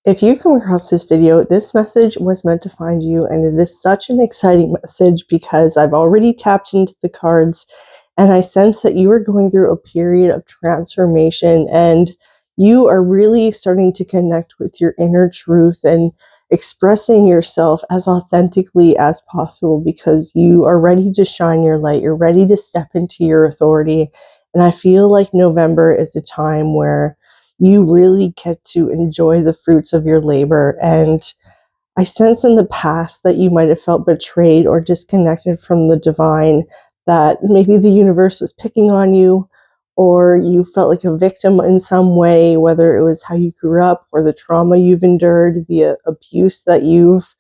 If you come across this video, this message was meant to find you, and it is such an exciting message because I've already tapped into the cards and I sense that you are going through a period of transformation and you are really starting to connect with your inner truth and expressing yourself as authentically as possible because you are ready to shine your light. You're ready to step into your authority. And I feel like November is a time where you really get to enjoy the fruits of your labor. And I sense in the past that you might have felt betrayed or disconnected from the divine, that maybe the universe was picking on you, or you felt like a victim in some way, whether it was how you grew up or the trauma you've endured, the abuse that you've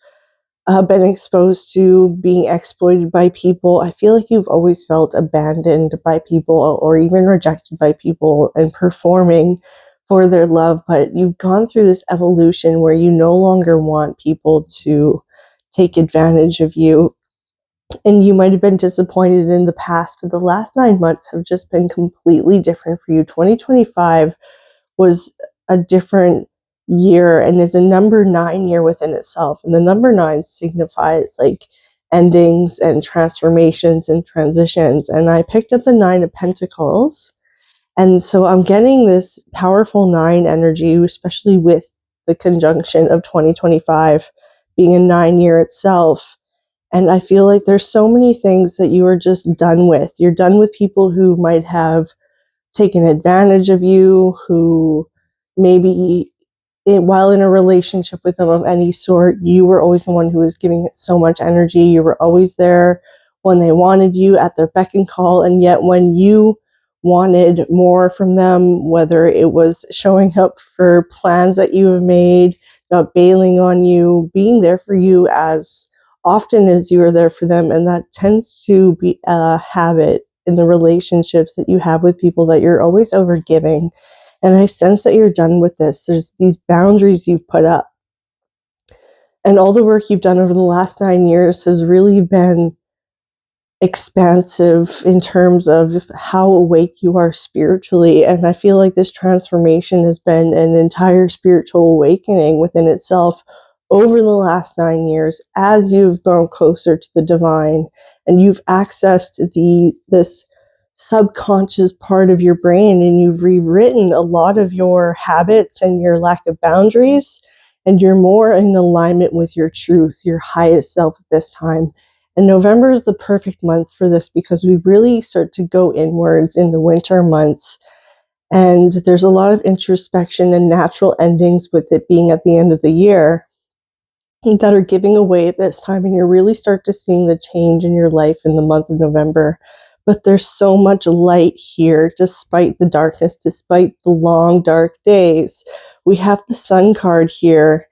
been exposed to, being exploited by people. I feel like you've always felt abandoned by people or even rejected by people and performing for their love, but you've gone through this evolution where you no longer want people to take advantage of you. And you might have been disappointed in the past, but the last 9 months have just been completely different for you. 2025 was a different year and is a number 9 year within itself. And the number 9 signifies like endings and transformations and transitions. And I picked up the 9 of Pentacles. And so I'm getting this powerful 9 energy, especially with the conjunction of 2025 being a 9 year itself. And I feel like there's so many things that you are just done with. You're done with people who might have taken advantage of you, who maybe while in a relationship with them of any sort, you were always the one who was giving it so much energy. You were always there when they wanted you, at their beck and call. And yet when you wanted more from them, whether it was showing up for plans that you have made, not bailing on you, being there for you as often as you are there for them. And that tends to be a habit in the relationships that you have with people, that you're always overgiving. And I sense that you're done with this. There's these boundaries you've put up. And all the work you've done over the last 9 years has really been expansive in terms of how awake you are spiritually. And I feel like this transformation has been an entire spiritual awakening within itself over the last 9 years as you've grown closer to the divine and you've accessed this subconscious part of your brain, and you've rewritten a lot of your habits and your lack of boundaries, and you're more in alignment with your truth, your highest self at this time. And November is the perfect month for this because we really start to go inwards in the winter months. And there's a lot of introspection and natural endings with it being at the end of the year that are giving away at this time. And you really start to seeing the change in your life in the month of November. But there's so much light here, despite the darkness, despite the long, dark days. We have the Sun card here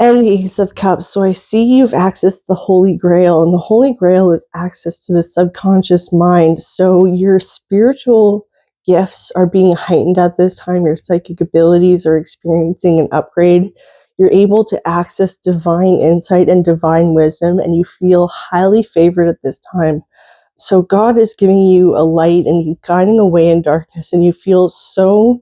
and the Ace of Cups. So I see you've accessed the Holy Grail, and the Holy Grail is access to the subconscious mind. So your spiritual gifts are being heightened at this time. Your psychic abilities are experiencing an upgrade. You're able to access divine insight and divine wisdom, and you feel highly favored at this time. So God is giving you a light, and he's guiding away in darkness, and you feel so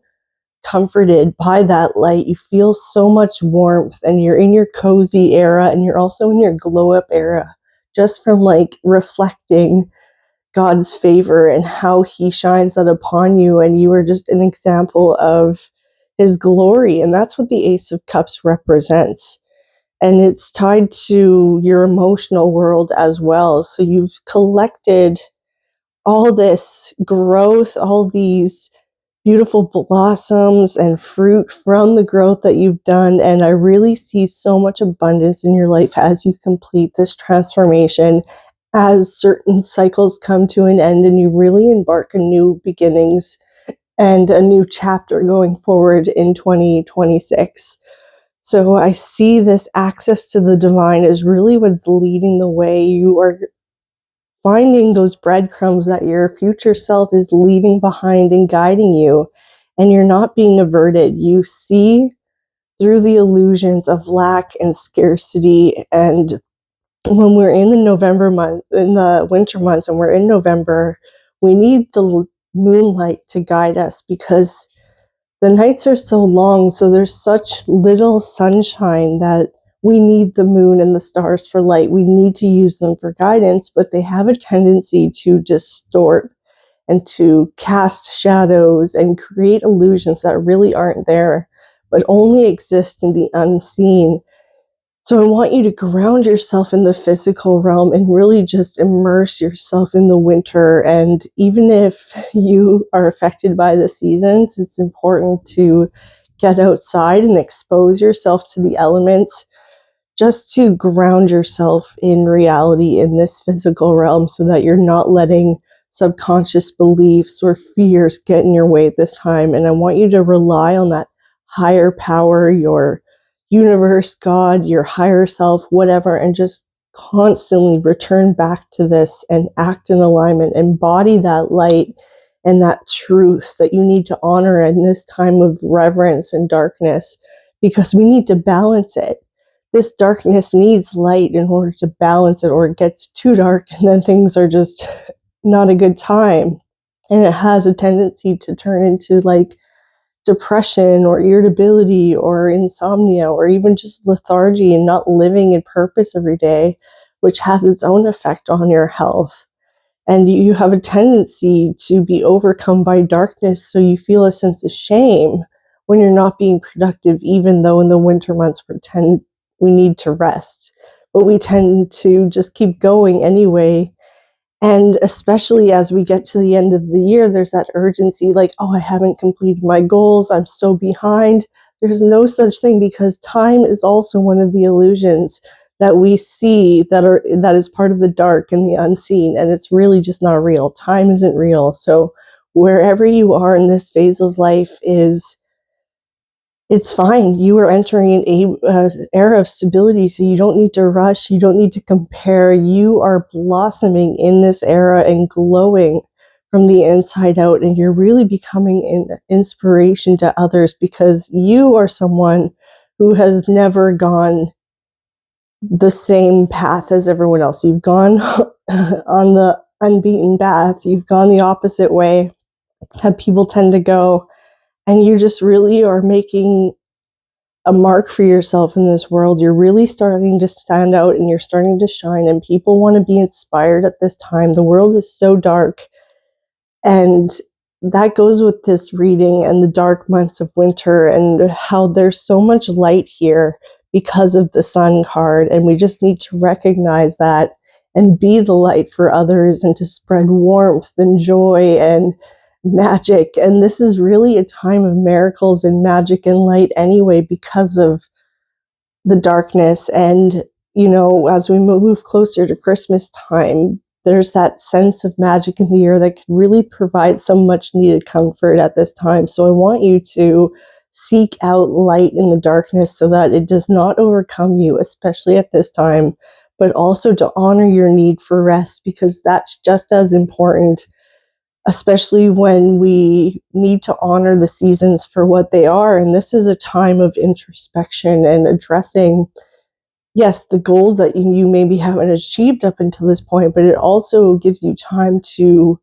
comforted by that light. You feel so much warmth, and you're in your cozy era, and you're also in your glow up era, just from like reflecting God's favor and how he shines that upon you. And you are just an example of his glory. And that's what the Ace of Cups represents. And it's tied to your emotional world as well. So you've collected all this growth, all these beautiful blossoms and fruit from the growth that you've done. And I really see so much abundance in your life as you complete this transformation, as certain cycles come to an end and you really embark on new beginnings and a new chapter going forward in 2026. So I see this access to the divine is really what's leading the way. You are finding those breadcrumbs that your future self is leaving behind and guiding you, and you're not being averted. You see through the illusions of lack and scarcity. And when we're in the winter months, and we're in November, we need the moonlight to guide us, because the nights are so long, so there's such little sunshine that we need the moon and the stars for light. We need to use them for guidance, but they have a tendency to distort and to cast shadows and create illusions that really aren't there, but only exist in the unseen. So I want you to ground yourself in the physical realm and really just immerse yourself in the winter. And even if you are affected by the seasons, it's important to get outside and expose yourself to the elements just to ground yourself in reality in this physical realm so that you're not letting subconscious beliefs or fears get in your way this time. And I want you to rely on that higher power, your universe, God, your higher self, whatever, and just constantly return back to this and act in alignment, embody that light and that truth that you need to honor in this time of reverence and darkness, because we need to balance it. This darkness needs light in order to balance it, or it gets too dark and then things are just not a good time. And it has a tendency to turn into like depression or irritability or insomnia or even just lethargy and not living in purpose every day, which has its own effect on your health. And you have a tendency to be overcome by darkness, so you feel a sense of shame when you're not being productive, even though in the winter months we need to rest. But we tend to just keep going anyway. And especially as we get to the end of the year, there's that urgency like, oh, I haven't completed my goals. I'm so behind. There's no such thing, because time is also one of the illusions that we see that is part of the dark and the unseen. And it's really just not real. Time isn't real. So wherever you are in this phase of life it's fine. You are entering an era of stability, so you don't need to rush. You don't need to compare. You are blossoming in this era and glowing from the inside out, and you're really becoming an inspiration to others, because you are someone who has never gone the same path as everyone else. You've gone on the unbeaten path. You've gone the opposite way that people tend to go, and you just really are making a mark for yourself in this world. You're really starting to stand out and you're starting to shine, and people want to be inspired at this time. The world is so dark, and that goes with this reading and the dark months of winter and how there's so much light here because of the sun card. And we just need to recognize that and be the light for others and to spread warmth and joy and magic. And this is really a time of miracles and magic and light anyway, because of the darkness. And, you know, as we move closer to Christmas time, there's that sense of magic in the air that can really provide some much needed comfort at this time. So I want you to seek out light in the darkness so that it does not overcome you, especially at this time, but also to honor your need for rest, because that's just as important, especially when we need to honor the seasons for what they are. And this is a time of introspection and addressing, yes, the goals that you maybe haven't achieved up until this point, but it also gives you time to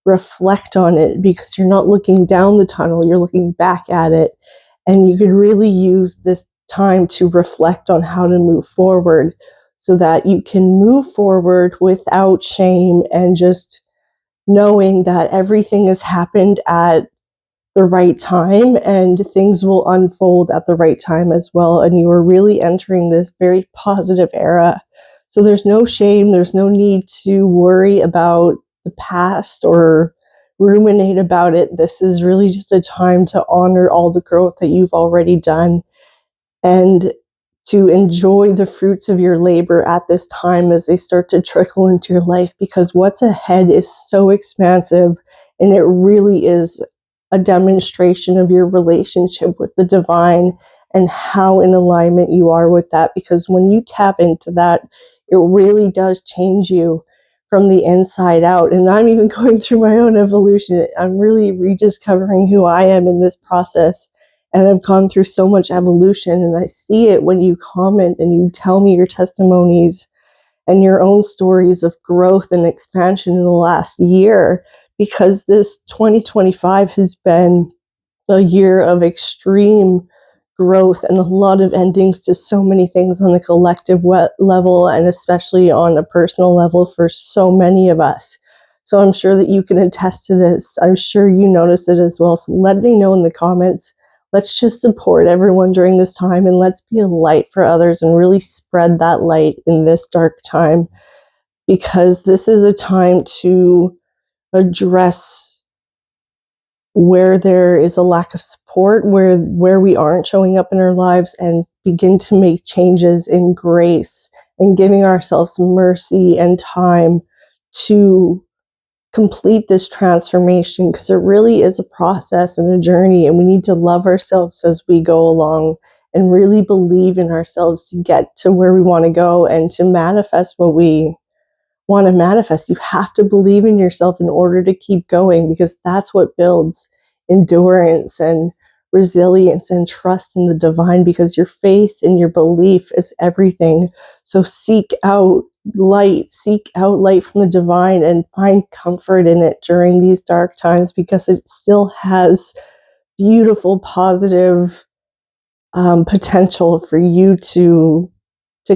reflect on it, because you're not looking down the tunnel, you're looking back at it. And you could really use this time to reflect on how to move forward so that you can move forward without shame, and just knowing that everything has happened at the right time and things will unfold at the right time as well. And you are really entering this very positive era. So there's no shame. There's no need to worry about the past or ruminate about it. This is really just a time to honor all the growth that you've already done, and to enjoy the fruits of your labor at this time as they start to trickle into your life, because what's ahead is so expansive, and it really is a demonstration of your relationship with the divine and how in alignment you are with that. Because when you tap into that, it really does change you from the inside out. And I'm even going through my own evolution. I'm really rediscovering who I am in this process. And I've gone through so much evolution, and I see it when you comment and you tell me your testimonies and your own stories of growth and expansion in the last year, because this 2025 has been a year of extreme growth and a lot of endings to so many things on a collective level, and especially on a personal level for so many of us. So I'm sure that you can attest to this. I'm sure you notice it as well. So let me know in the comments. Let's just support everyone during this time, and let's be a light for others and really spread that light in this dark time, because this is a time to address where there is a lack of support, where we aren't showing up in our lives, and begin to make changes in grace and giving ourselves mercy and time to complete this transformation, because it really is a process and a journey, and we need to love ourselves as we go along and really believe in ourselves to get to where we want to go and to manifest what we want to manifest. You have to believe in yourself in order to keep going, because that's what builds endurance and resilience and trust in the divine, because your faith and your belief is everything. So seek out light from the divine, and find comfort in it during these dark times, because it still has beautiful, positive potential for you to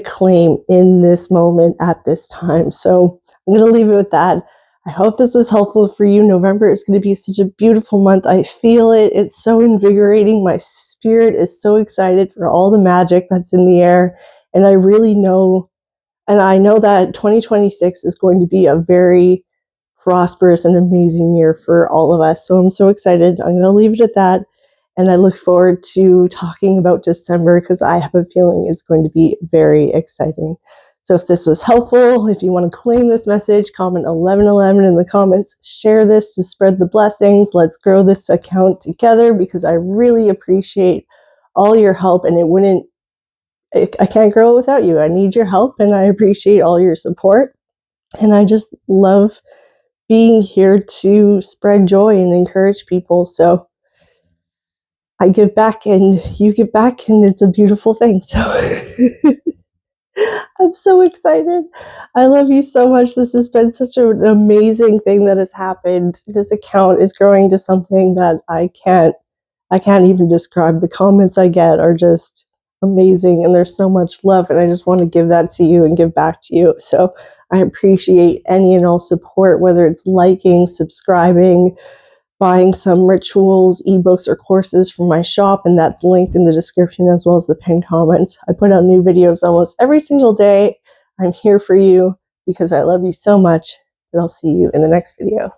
claim in this moment at this time. So I'm going to leave it with that. I hope this was helpful for you. November is going to be such a beautiful month. I feel it. It's so invigorating. My spirit is so excited for all the magic that's in the air. And I really know, and I know that 2026 is going to be a very prosperous and amazing year for all of us. So I'm so excited. I'm going to leave it at that. And I look forward to talking about December, because I have a feeling it's going to be very exciting. So if this was helpful, if you want to claim this message, comment 1111 in the comments. Share this to spread the blessings. Let's grow this account together, because I really appreciate all your help, and I can't grow it without you. I need your help, and I appreciate all your support. And I just love being here to spread joy and encourage people. So I give back and you give back, and it's a beautiful thing. So I'm so excited. I love you so much. This has been such an amazing thing that has happened. This account is growing to something that I can't even describe. The comments I get are just amazing, and there's so much love, and I just want to give that to you and give back to you. So I appreciate any and all support, whether it's liking, subscribing, buying some rituals, ebooks, or courses from my shop, and that's linked in the description as well as the pinned comments. I put out new videos almost every single day. I'm here for you because I love you so much, and I'll see you in the next video.